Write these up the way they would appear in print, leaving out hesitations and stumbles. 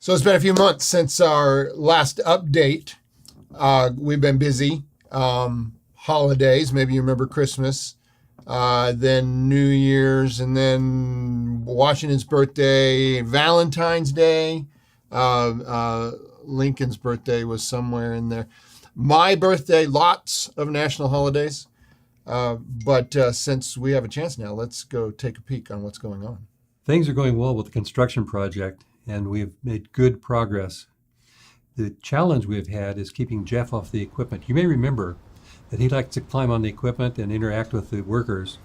So it's been a few months since our last update. We've been busy. Holidays, maybe you remember Christmas, then New Year's, and then Washington's birthday, Valentine's Day. Lincoln's birthday was somewhere in there. My birthday, lots of national holidays. But since we have a chance now, let's go take a peek on what's going on. Things are going well with the construction project, and we've made good progress. The challenge we've had is keeping Geoff off the equipment. You may remember that he likes to climb on the equipment and interact with the workers.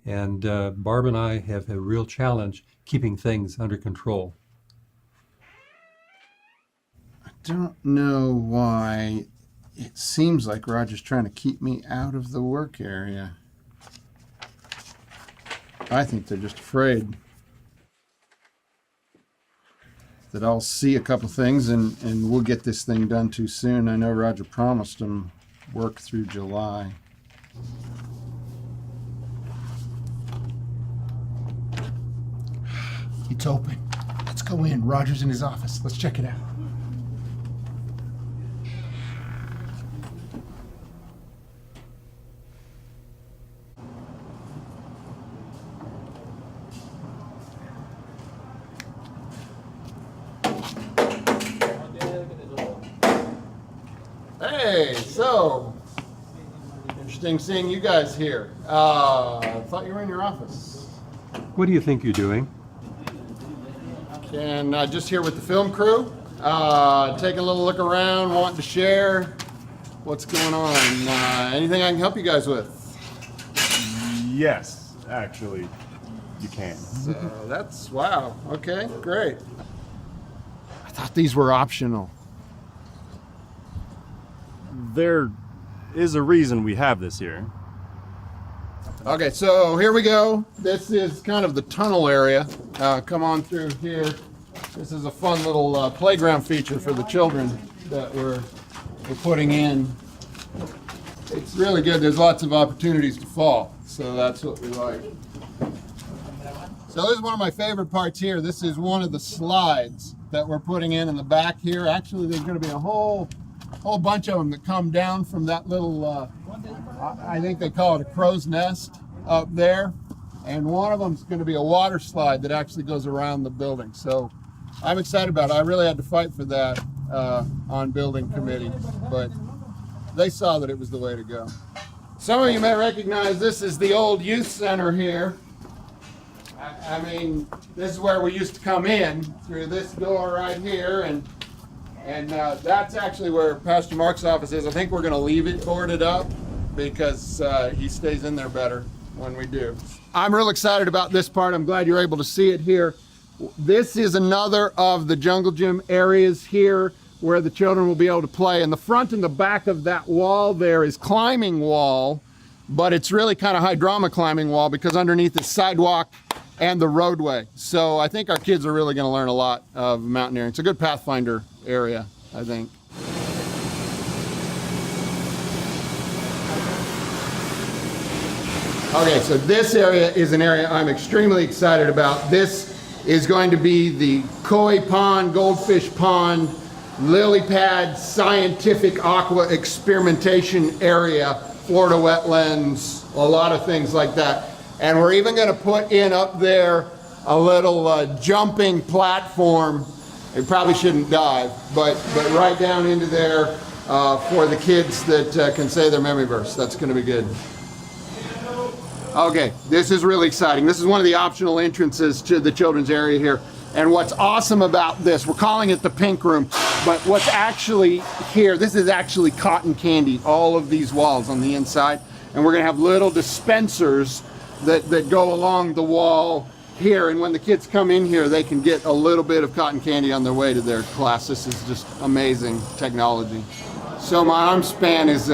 And Barb and I have a real challenge keeping things under control. I don't know why it seems like Roger's trying to keep me out of the work area. I think they're just afraid that I'll see a couple things and we'll get this thing done too soon. I know Roger promised them work through July. It's open. Let's go in. Roger's in his office. Let's check it out. Hey, so interesting seeing you guys here. I thought you were in your office. What do you think you're doing? And just here with the film crew, taking a little look around, wanting to share what's going on. Anything I can help you guys with? Yes, actually, you can. So that's, wow, okay, great. I thought these were optional. There is a reason we have this here. Okay, so here we go. This is kind of the tunnel area. Come on through here. This is a fun little playground feature for the children that we're putting in. It's really good. There's lots of opportunities to fall, so that's what we like. So this is one of my favorite parts here. This is one of the slides that we're putting in the back here. Actually, there's going to be a whole bunch of them that come down from that little, I think they call it a crow's nest up there. And one of them is going to be a water slide that actually goes around the building. So I'm excited about it. I really had to fight for that on building committee, but they saw that it was the way to go. Some of you may recognize this is the old youth center here. I mean, this is where we used to come in through this door right here, and that's actually where Pastor Mark's office is. I think we're going to leave it boarded up because he stays in there better when we do. I'm real excited about this part. I'm glad you're able to see it here. This is another of the jungle gym areas here where the children will be able to play. And the front and the back of that wall there is climbing wall, but it's really kind of high drama climbing wall because underneath is sidewalk and the roadway. So I think our kids are really going to learn a lot of mountaineering. It's a good Pathfinder area, I think. Okay, so this area is an area I'm extremely excited about. This is going to be the koi pond, goldfish pond, lily pad, scientific aqua experimentation area, Florida wetlands, a lot of things like that. And we're even going to put in up there a little jumping platform. It probably shouldn't dive, but right down into there for the kids that can say their memory verse. That's going to be good. Okay, this is really exciting. This is one of the optional entrances to the children's area here. And what's awesome about this, we're calling it the pink room, but what's actually here, this is actually cotton candy, all of these walls on the inside. And we're going to have little dispensers that go along the wall here, and when the kids come in here, they can get a little bit of cotton candy on their way to their class. This is just amazing technology. So my arm span is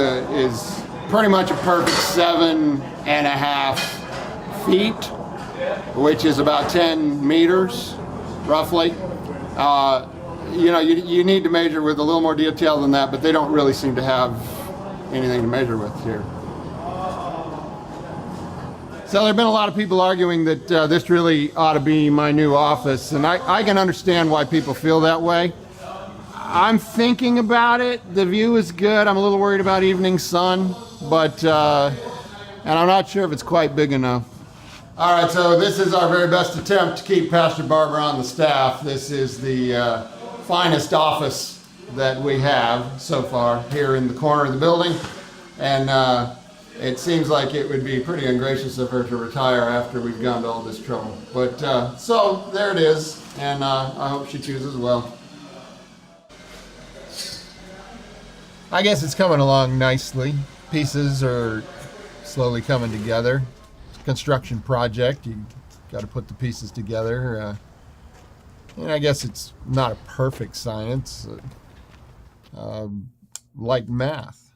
pretty much a perfect 7.5 feet, which is about 10 meters, roughly. You know, you need to measure with a little more detail than that, but they don't really seem to have anything to measure with here. So there have been a lot of people arguing that this really ought to be my new office, and I can understand why people feel that way. I'm thinking about it. The view is good. I'm a little worried about evening sun, but and I'm not sure if it's quite big enough. All right, so this is our very best attempt to keep Pastor Barber on the staff. This is the finest office that we have so far here in the corner of the building, and it seems like it would be pretty ungracious of her to retire after we've gone to all this trouble. But so there it is, and I hope she chooses well. I guess it's coming along nicely. Pieces are slowly coming together. It's a construction project. You got to put the pieces together. And I guess it's not a perfect science, like math.